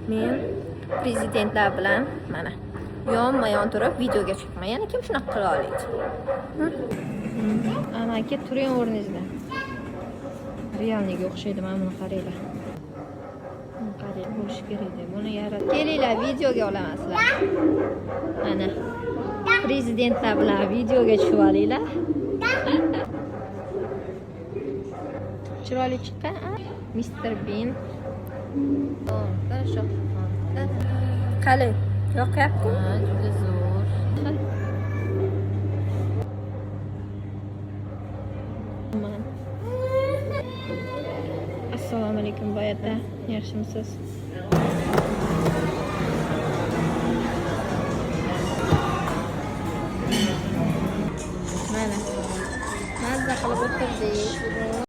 Men prezidentlar bilan mana yonma-yon turib videoga chiqman. Yana kim shunaqa qila oladi? Amaki turing o'rningizda. Realniga o'xshaydi, mana buni qaranglar. Qarang, bo'lishi kerak deb buni yarat. Kelinglar, videoga olaman sizlar. Mana prezidentlar bilan videoga tushib olinglar. Chiroyli chiqqan, Mr. Bean. Хорошо. Qalay, yoqyapti? Juda zo'r. Assalomu alaykum boyata. Yaxshimisiz? Mana. Mazza qilib o'tirdik.